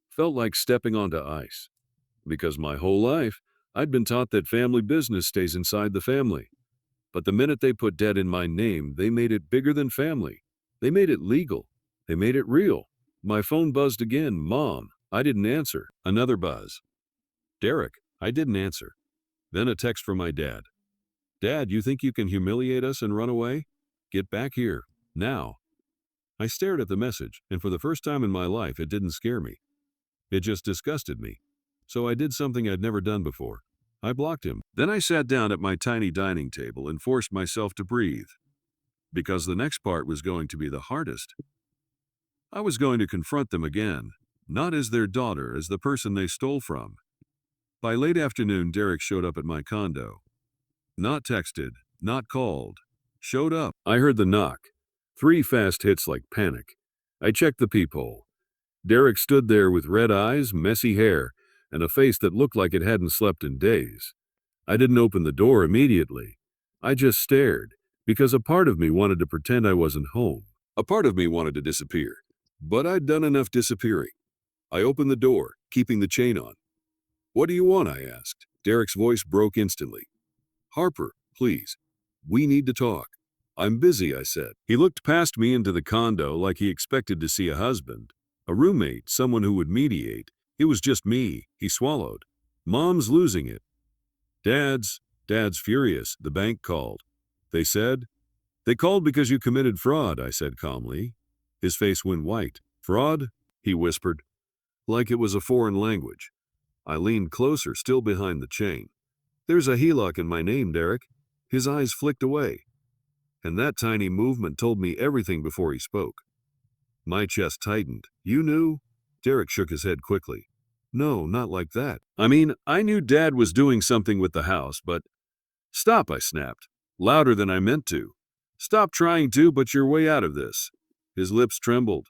felt like stepping onto ice. Because my whole life, I'd been taught that family business stays inside the family. But the minute they put debt in my name, they made it bigger than family. They made it legal. They made it real. My phone buzzed again. Mom. I didn't answer. Another buzz. Derek. I didn't answer. Then a text from my dad. Dad, you think you can humiliate us and run away? Get back here. Now. I stared at the message, and for the first time in my life, it didn't scare me. It just disgusted me. So I did something I'd never done before. I blocked him. Then I sat down at my tiny dining table and forced myself to breathe. Because the next part was going to be the hardest. I was going to confront them again, not as their daughter, as the person they stole from. By late afternoon, Derek showed up at my condo. Not texted, not called. Showed up. I heard the knock. 3 fast hits like panic. I checked the peephole. Derek stood there with red eyes, messy hair, and a face that looked like it hadn't slept in days. I didn't open the door immediately. I just stared, because a part of me wanted to pretend I wasn't home. A part of me wanted to disappear. But I'd done enough disappearing. I opened the door, keeping the chain on. What do you want? I asked. Derek's voice broke instantly. Harper, please. We need to talk. I'm busy, I said. He looked past me into the condo like he expected to see a husband, a roommate, someone who would mediate. It was just me. He swallowed. Mom's losing it. Dad's furious. The bank called. They said, they called because you committed fraud, I said calmly. His face went white. Fraud? He whispered, like it was a foreign language. I leaned closer, still behind the chain. There's a HELOC in my name, Derek. His eyes flicked away. And that tiny movement told me everything before he spoke. My chest tightened. You knew? Derek shook his head quickly. No, not like that. I mean, I knew Dad was doing something with the house, but... Stop, I snapped, louder than I meant to. Stop trying to, but you're way out of this. His lips trembled.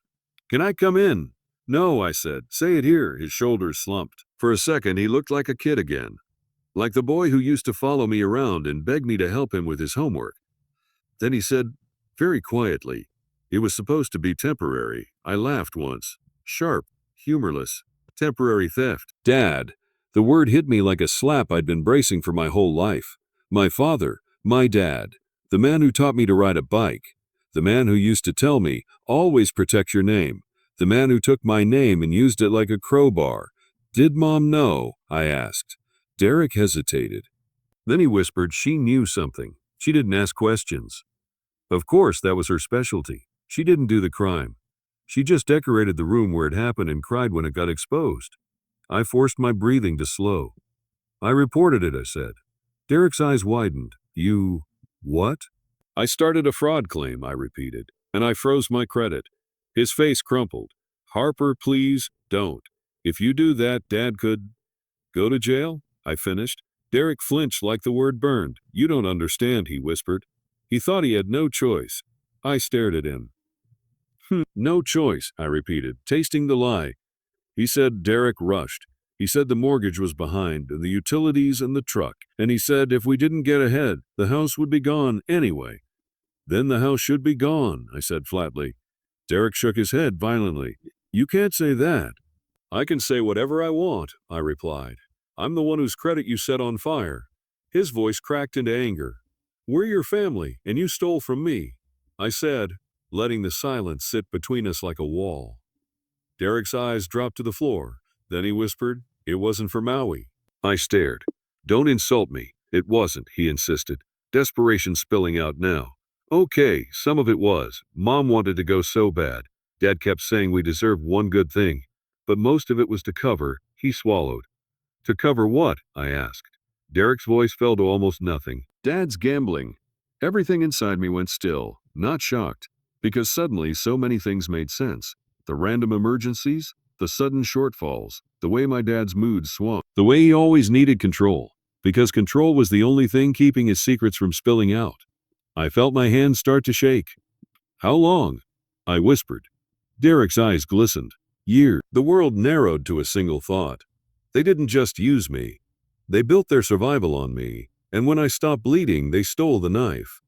Can I come in? No, I said. Say it here. His shoulders slumped. For a second, he looked like a kid again. Like the boy who used to follow me around and beg me to help him with his homework. Then he said, very quietly, it was supposed to be temporary. I laughed once. Sharp, humorless. Temporary theft. Dad. The word hit me like a slap I'd been bracing for my whole life. My father. My dad. The man who taught me to ride a bike. The man who used to tell me, always protect your name. The man who took my name and used it like a crowbar. Did Mom know? I asked. Derek hesitated. Then he whispered she knew something. She didn't ask questions. Of course, that was her specialty. She didn't do the crime. She just decorated the room where it happened and cried when it got exposed. I forced my breathing to slow. I reported it, I said. Derek's eyes widened. You... what? I started a fraud claim, I repeated, and I froze my credit. His face crumpled. Harper, please, don't. If you do that, Dad could... go to jail? I finished. Derek flinched like the word burned. You don't understand, he whispered. He thought he had no choice. I stared at him. No choice, I repeated, tasting the lie. He said Derek rushed. He said the mortgage was behind, and the utilities and the truck. And he said if we didn't get ahead, the house would be gone anyway. Then the house should be gone, I said flatly. Derek shook his head violently. You can't say that. I can say whatever I want, I replied. I'm the one whose credit you set on fire. His voice cracked into anger. We're your family, and you stole from me, I said, letting the silence sit between us like a wall. Derek's eyes dropped to the floor. Then he whispered, it wasn't for Maui. I stared. Don't insult me. It wasn't, he insisted, desperation spilling out now. Okay, some of it was. Mom wanted to go so bad. Dad kept saying we deserved one good thing. But most of it was to cover, he swallowed. To cover what? I asked. Derek's voice fell to almost nothing. Dad's gambling. Everything inside me went still, not shocked, because suddenly so many things made sense. The random emergencies, the sudden shortfalls, the way my dad's mood swung, the way he always needed control, because control was the only thing keeping his secrets from spilling out. I felt my hands start to shake. How long? I whispered. Derek's eyes glistened. Years. The world narrowed to a single thought. They didn't just use me. They built their survival on me, and when I stopped bleeding, they stole the knife.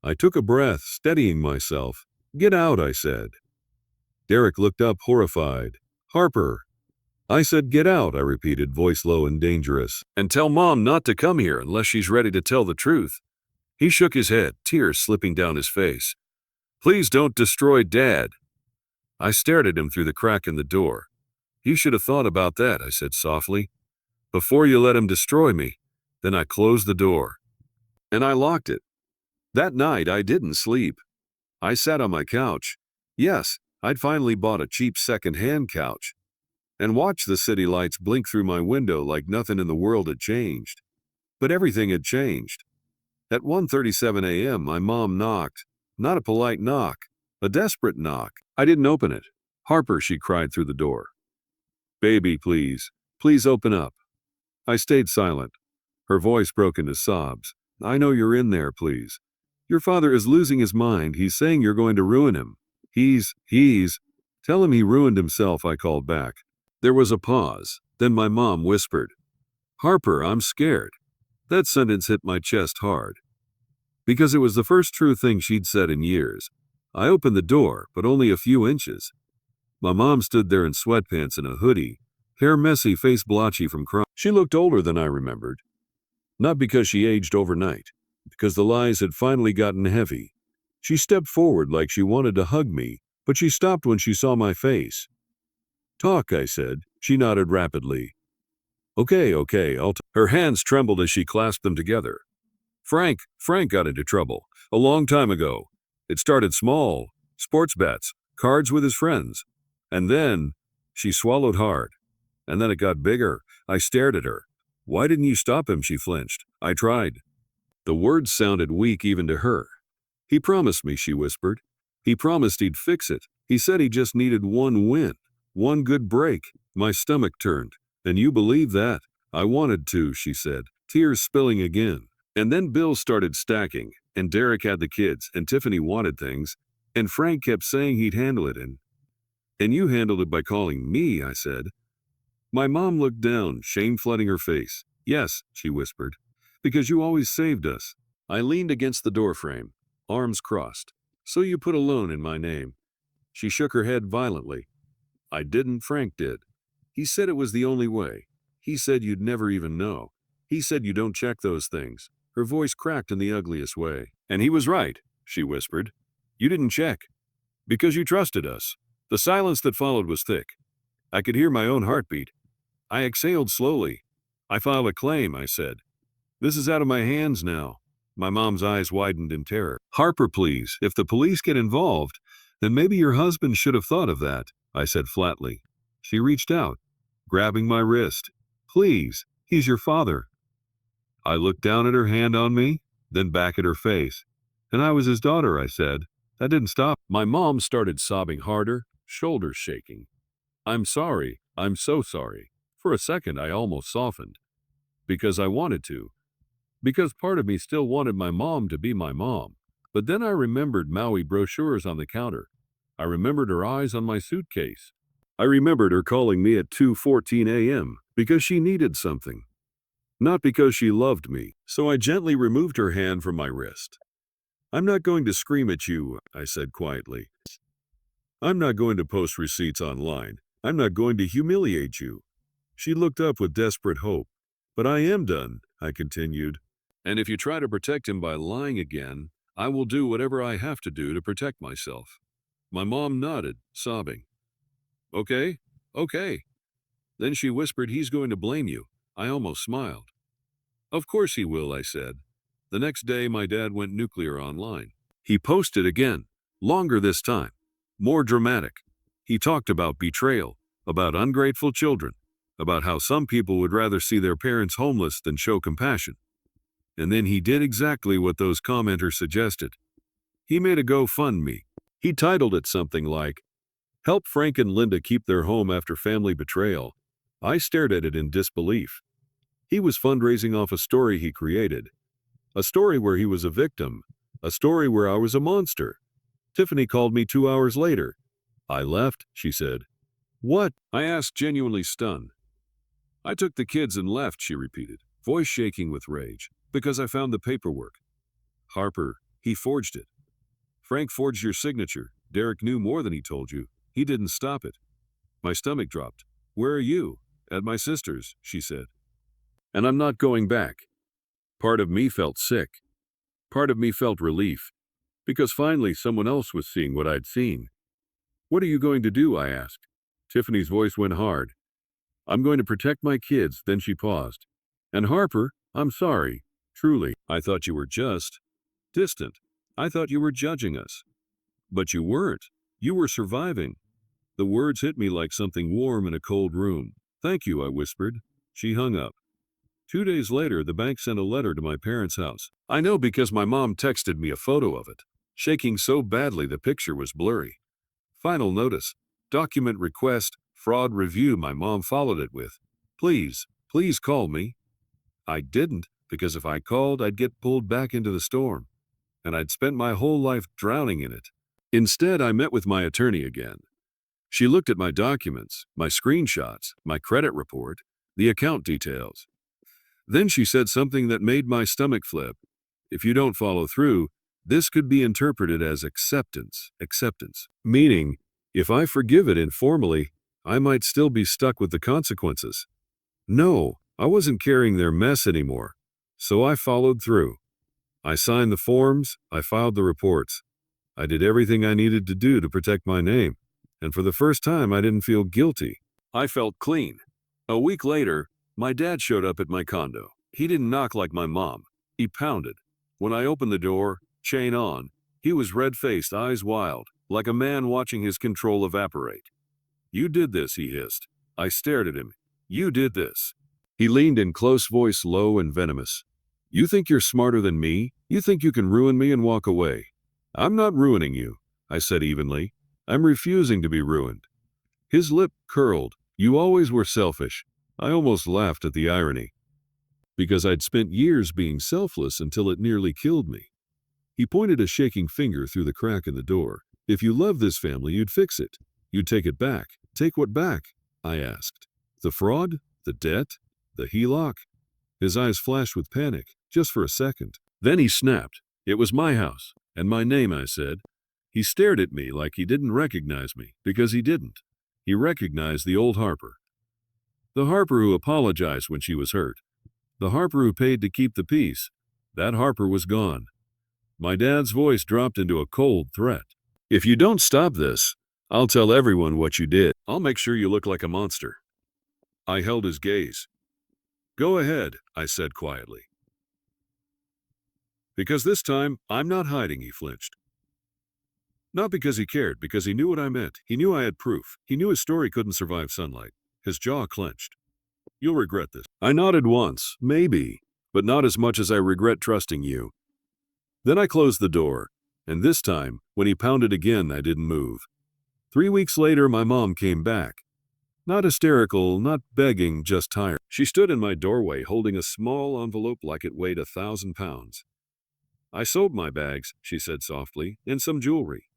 I took a breath, steadying myself. Get out, I said. Derek looked up, horrified. Harper. I said, get out, I repeated, voice low and dangerous. And tell Mom not to come here unless she's ready to tell the truth. He shook his head, tears slipping down his face. Please don't destroy Dad. I stared at him through the crack in the door. You should have thought about that, I said softly, before you let him destroy me. Then I closed the door. And I locked it. That night I didn't sleep. I sat on my couch. Yes, I'd finally bought a cheap second-hand couch. And watched the city lights blink through my window like nothing in the world had changed. But everything had changed. At 1:37 a.m. my mom knocked. Not a polite knock, a desperate knock. I didn't open it. Harper, she cried through the door. Baby, please. Please open up. I stayed silent. Her voice broke into sobs. I know you're in there, please. Your father is losing his mind. He's saying you're going to ruin him. He's. Tell him he ruined himself, I called back. There was a pause. Then my mom whispered, Harper, I'm scared. That sentence hit my chest hard. Because it was the first true thing she'd said in years. I opened the door, but only a few inches. My mom stood there in sweatpants and a hoodie, hair messy, face blotchy from crying. She looked older than I remembered. Not because she aged overnight, because the lies had finally gotten heavy. She stepped forward like she wanted to hug me, but she stopped when she saw my face. Talk, I said. She nodded rapidly. Okay, Her hands trembled as she clasped them together. Frank got into trouble. A long time ago. It started small. Sports bets, cards with his friends. And then, she swallowed hard. And then it got bigger. I stared at her. Why didn't you stop him? She flinched. I tried. The words sounded weak even to her. He promised me, she whispered. He promised he'd fix it. He said he just needed one win. One good break. My stomach turned. And you believe that? I wanted to, she said, tears spilling again. And then bills started stacking, and Derek had the kids, and Tiffany wanted things, and Frank kept saying he'd handle it, and you handled it by calling me, I said. My mom looked down, shame flooding her face. Yes, she whispered, because you always saved us. I leaned against the doorframe, arms crossed. So you put a loan in my name. She shook her head violently. I didn't, Frank did. He said it was the only way. He said you'd never even know. He said you don't check those things. Her voice cracked in the ugliest way. And he was right, she whispered. You didn't check. Because you trusted us. The silence that followed was thick. I could hear my own heartbeat. I exhaled slowly. I filed a claim, I said. This is out of my hands now. My mom's eyes widened in terror. Harper, please, if the police get involved, then maybe your husband should have thought of that, I said flatly. She reached out, grabbing my wrist. Please, he's your father. I looked down at her hand on me, then back at her face. And I was his daughter, I said. That didn't stop. My mom started sobbing harder, shoulders shaking. I'm sorry. I'm so sorry. For a second, I almost softened. Because I wanted to. Because part of me still wanted my mom to be my mom. But then I remembered Maui brochures on the counter. I remembered her eyes on my suitcase. I remembered her calling me at 2:14 a.m. because she needed something. Not because she loved me. So I gently removed her hand from my wrist. I'm not going to scream at you, I said quietly. I'm not going to post receipts online. I'm not going to humiliate you. She looked up with desperate hope. But I am done, I continued. And if you try to protect him by lying again, I will do whatever I have to do to protect myself. My mom nodded, sobbing. Okay. Then she whispered, he's going to blame you. I almost smiled. Of course he will, I said. The next day, my dad went nuclear online. He posted again, longer this time, more dramatic. He talked about betrayal, about ungrateful children, about how some people would rather see their parents homeless than show compassion. And then he did exactly what those commenters suggested. He made a GoFundMe. He titled it something like, "Help Frank and Linda keep their home after family betrayal." I stared at it in disbelief. He was fundraising off a story he created, a story where he was a victim, a story where I was a monster. Tiffany called me 2 hours later. "I left," she said. "What?" I asked, genuinely stunned. "I took the kids and left," she repeated, voice shaking with rage, "because I found the paperwork. Harper, he forged it. Frank forged your signature. Derek knew more than he told you. He didn't stop it." My stomach dropped. "Where are you?" "At my sister's," she said. "And I'm not going back." Part of me felt sick. Part of me felt relief, because finally someone else was seeing what I'd seen. "What are you going to do?" I asked. Tiffany's voice went hard. "I'm going to protect my kids." Then she paused. "And Harper, I'm sorry. Truly. I thought you were just distant. I thought you were judging us. But you weren't. You were surviving." The words hit me like something warm in a cold room. "Thank you," I whispered. She hung up. 2 days later, the bank sent a letter to my parents' house. I know because my mom texted me a photo of it, shaking so badly the picture was blurry. "Final notice. Document request, fraud review." My mom followed it with, "Please, please call me." I didn't, because if I called, I'd get pulled back into the storm, and I'd spent my whole life drowning in it. Instead, I met with my attorney again. She looked at my documents, my screenshots, my credit report, the account details. Then she said something that made my stomach flip. "If you don't follow through, this could be interpreted as acceptance." Acceptance. Meaning, if I forgive it informally, I might still be stuck with the consequences. No, I wasn't carrying their mess anymore. So I followed through. I signed the forms, I filed the reports. I did everything I needed to do to protect my name. And for the first time, I didn't feel guilty. I felt clean. A week later, my dad showed up at my condo. He didn't knock like my mom. He pounded. When I opened the door, chain on, he was red-faced, eyes wild, like a man watching his control evaporate. "You did this," he hissed. I stared at him. "You did this." He leaned in close, voice low and venomous. "You think you're smarter than me? You think you can ruin me and walk away?" "I'm not ruining you," I said evenly. "I'm refusing to be ruined." His lip curled. "You always were selfish." I almost laughed at the irony, because I'd spent years being selfless until it nearly killed me. He pointed a shaking finger through the crack in the door. "If you love this family, you'd fix it. You'd take it back." "Take what back?" I asked. "The fraud? The debt? The HELOC?" His eyes flashed with panic, just for a second. Then he snapped. "It was my house, and my name," I said. He stared at me like he didn't recognize me, because he didn't. He recognized the old Harper. The Harper who apologized when she was hurt. The Harper who paid to keep the peace. That Harper was gone. My dad's voice dropped into a cold threat. "If you don't stop this, I'll tell everyone what you did. I'll make sure you look like a monster." I held his gaze. "Go ahead," I said quietly. "Because this time, I'm not hiding," he flinched. Not because he cared, because he knew what I meant. He knew I had proof. He knew his story couldn't survive sunlight. His jaw clenched. "You'll regret this." I nodded once, maybe, but not as much as I regret trusting you. Then I closed the door, and this time, when he pounded again, I didn't move. 3 weeks later, my mom came back. Not hysterical, not begging, just tired. She stood in my doorway holding a small envelope like it weighed 1,000 pounds. "I sold my bags," she said softly, "and some jewelry.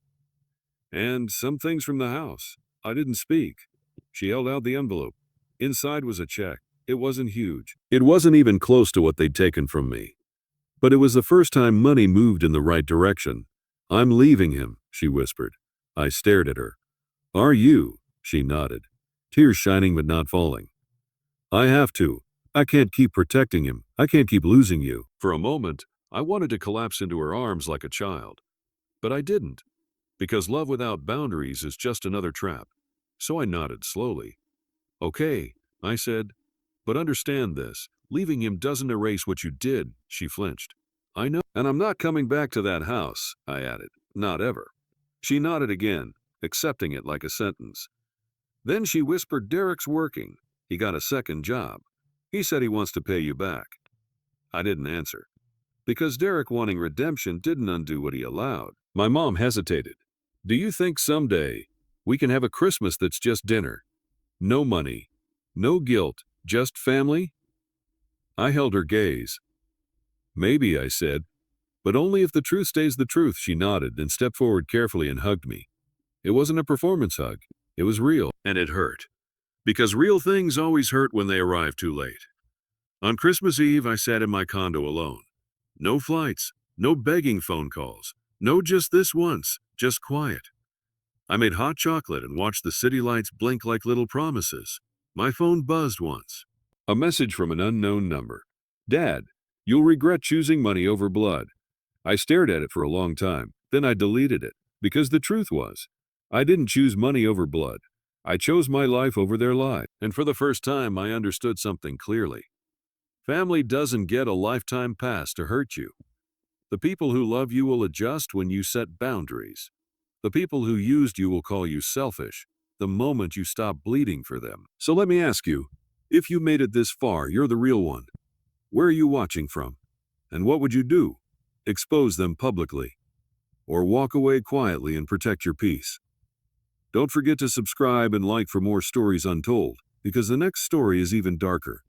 And some things from the house." I didn't speak. She held out the envelope. Inside was a check. It wasn't huge. It wasn't even close to what they'd taken from me. But it was the first time money moved in the right direction. "I'm leaving him," she whispered. I stared at her. "Are you?" She nodded, tears shining but not falling. "I have to. I can't keep protecting him. I can't keep losing you." For a moment, I wanted to collapse into her arms like a child. But I didn't, because love without boundaries is just another trap. So I nodded slowly. "Okay," I said, "but understand this. Leaving him doesn't erase what you did, she flinched. I know, and I'm not coming back to that house, I added. Not ever. She nodded again, accepting it like a sentence. Then she whispered, Derek's working. He got a second job. He said he wants to pay you back. I didn't answer. Because Derek wanting redemption didn't undo what he allowed. My mom hesitated. Do you think someday we can have a Christmas that's just dinner? No money, no guilt, just family? I held her gaze. Maybe, I said, but only if the truth stays the truth. She nodded and stepped forward carefully and hugged me. It wasn't a performance hug. It was real, and it hurt. Because real things always hurt when they arrive too late. On Christmas Eve, I sat in my condo alone. No flights, no begging phone calls, no just this once, just quiet. I made hot chocolate and watched the city lights blink like little promises. My phone buzzed once. A message from an unknown number. Dad, you'll regret choosing money over blood. I stared at it for a long time, then I deleted it, because the truth was, I didn't choose money over blood. I chose my life over their life. And for the first time, I understood something clearly. Family doesn't get a lifetime pass to hurt you. The people who love you will adjust when you set boundaries. The people who used you will call you selfish the moment you stop bleeding for them. So let me ask you, if you made it this far, you're the real one. Where are you watching from? And what would you do? Expose them publicly? Or walk away quietly and protect your peace? Don't forget to subscribe and like for more stories untold, because the next story is even darker.